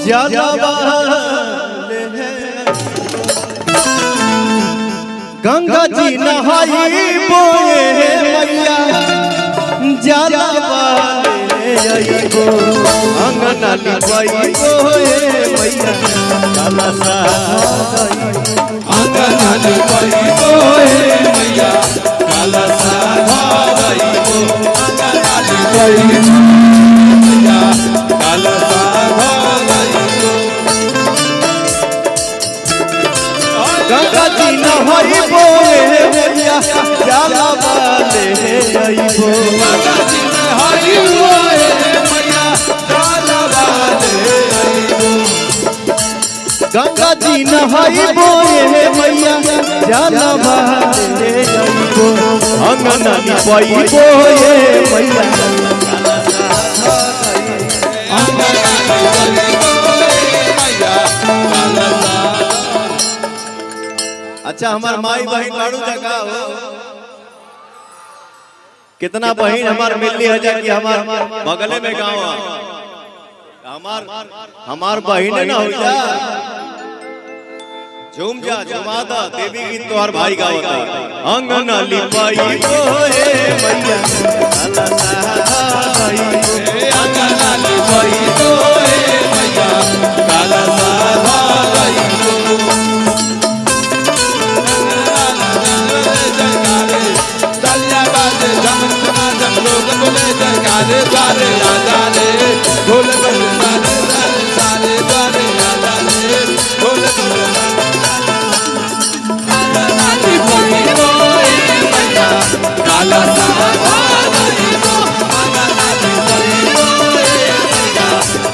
जलवा गंगा जी नहाई बोए मैया जलवा अंगना लिपाई बोए मैया कलसा अंगना लिपाई बोए मैया कलसा अंगना लिपाई मैया कलसा गंगा जी नहाई बोए मैया जलवा ले आइबो गंगा जी नहाई बोए मैया जलवा ले आइबो गंगा जी नहाई बोए मैया जलवा ले आइबो अंगना लिपाई बोए मैया अंगना लिपाई बोए मैया कलसा। अच्छा हमार माई बहन लाड़ू जगह हो कितना बहन हमार मिलनी है कि हमार बगले में गाँव हमार बहन ना हो जा झूम जा झुमादा देवी गीत तो हर भाई गावता अंगना लिपाई बोए मैया अंगना लिपाई बोए मैया कलसा बोले जयकारे सारे राजा रे ढोल बजे सारे सारे सारे राजा रे ढोल बजे अंगना लिपाई बोए मैया कलसा अंगना लिपाई बोए मैया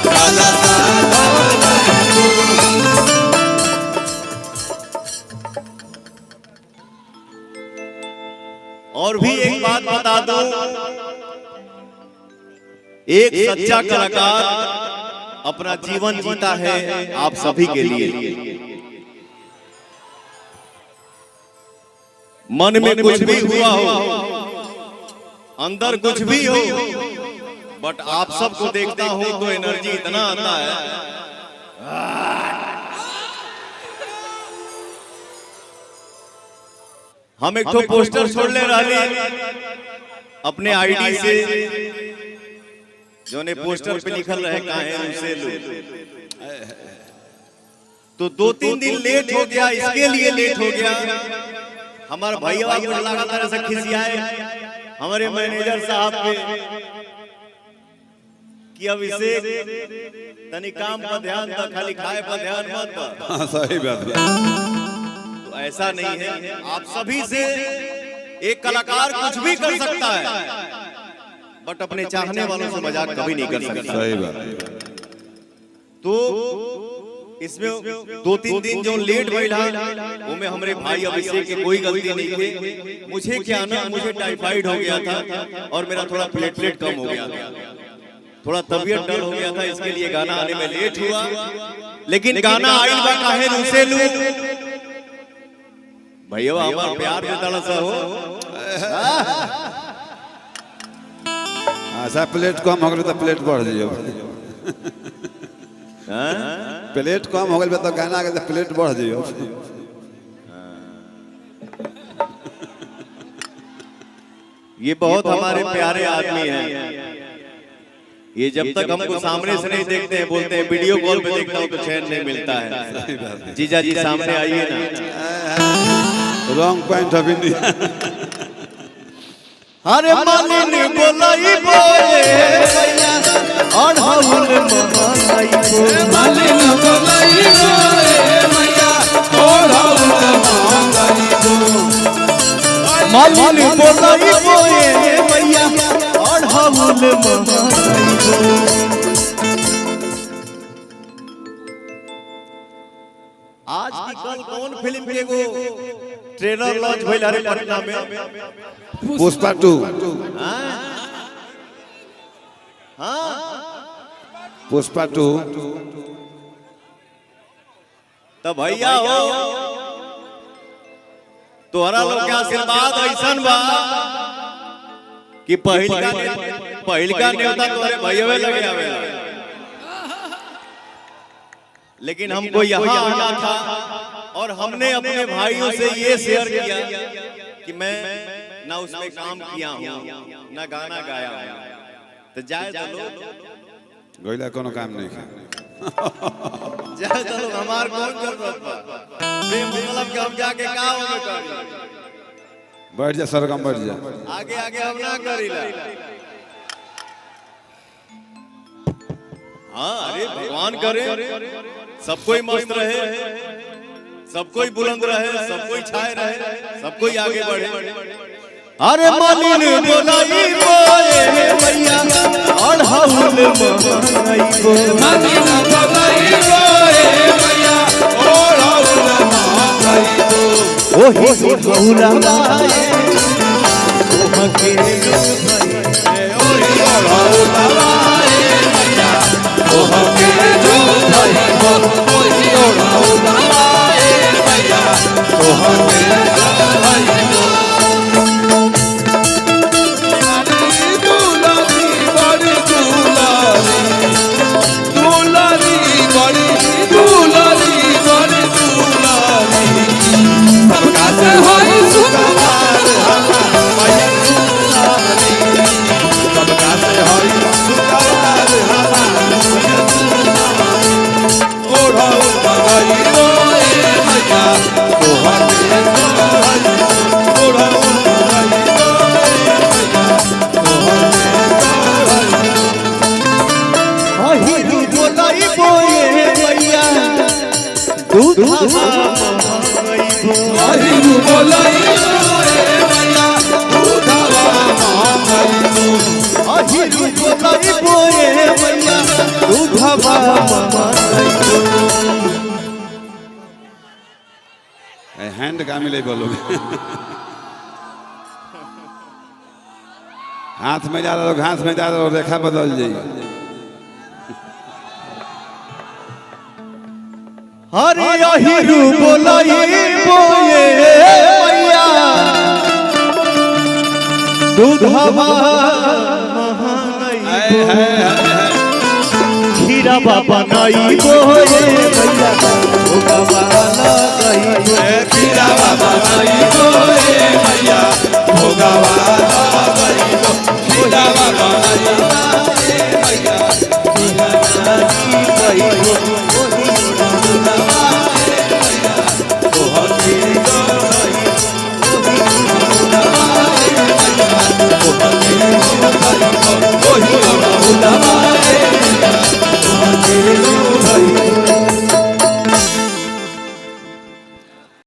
कलसा। और भी एक बात बता दूं एक सच्चा कलाकार अपना जीवन जीता है आप सभी के लिए मन में कुछ भी हुआ हो अंदर कुछ भी हो बट आप सबको देखता हूं तो एनर्जी इतना आता है हम एक तो पोस्टर छोड़ ले रहे अपने आईडी से जो ने पोस्टर पे लिखल रहे काहे उसे लो तो 2-3 दिन लेट हो गया इसके लिए लेट हो गया हमारे भैया को लगातार ऐसा खिसियाए हमारे मैनेजर साहब के कि अब इसे तनी काम पर ध्यान था खाली खाए पर ध्यान मत पर सही बात है। तो ऐसा नहीं है आप सभी से एक कलाकार कुछ भी कर सकता है बट अपने चाहने वालों से मजाक कभी नहीं कर सकता सही बात है। तो इसमें 2-3 दिन जो लेट बैठा वो में हमारे भाई अभिषेक की कोई गलती नहीं थी मुझे क्या ना मुझे टाइफाइड हो गया था और मेरा थोड़ा प्लेटलेट कम हो गया था थोड़ा तबीयत डल हो गया था इसके लिए गाना आने में लेट हुआ लेकिन गाना आइल बा काहे रूसे लू भैया हमार प्यार के तरह से हो अच्छा प्लेट कम हो गए तो प्लेट बढ़ जाइए प्लेट कम हो गए तो गाना के प्लेट बढ़ जाइए ये बहुत हमारे प्यारे आदमी हैं ये जब तक हमको सामने से नहीं देखते हैं बोलते हैं वीडियो कॉल पे देखता हूँ तो चैन नहीं मिलता है जीजा जी सामने आइए ना रॉन्ग पॉइंट ऑफ इंडिया अरे मालिन बोलाई बोले भैया और हवल मनाई बोले मालिन बोलाई बोले मैया और हवल मनाई मालिन बोलाई बोले भैया और हवल मनाई आज की कल कौन फिल्म के वो ट्रेलर लॉन्च भइल हरे पटना में पुष्पा 2 हाँ पुष्पा 2 तो भैया हो तोहरा लोग के आशीर्वाद ऐसन बा कि पहिलका न्योता तोरे भैयावे लगे आवे लेकिन हमको यहाँ आना था और हमने अपने भाइयों से ये शेयर किया कि मैं ना उसमें काम किया हूँ ना गाना गाया हूँ, तो जाए चलो गोइला कोनो काम नहीं है। जाए चलो हमार कौन जरूरत बा, मतलब कि हम जाके का होगे करी, बैठ जा सरगम बैठ जा, आगे आगे हम ना करीला। हाँ अरे भगवान करे सब कोई मस्त रहे, सब कोई बुलंद रहे, सब कोई छाए रहे, सब कोई आगे बढ़े। अरे मालिन बोलाई बोए मैया और हाउल माई बो, मालिन बोलाई बोए मैया और हाउल माई बो, ओही बहुला माए ओहके ओही हाउल माए मैया ओहके जो भाई बो, ओही हाउल माए मैया ओहके भाई बो। हैंड का मिले बोलोगे हाथ में जा रहा हाथ में जा रहा रेखा बदल जाइए। हरे अहिरु बोलाई बोए मैया दूधवा खीरा बाबा नाई बोए मैया भोगवा लगाई, खीरा बाबा नाई बोए मैया भोगवा लगाई, खीरा बाबा नाई मैया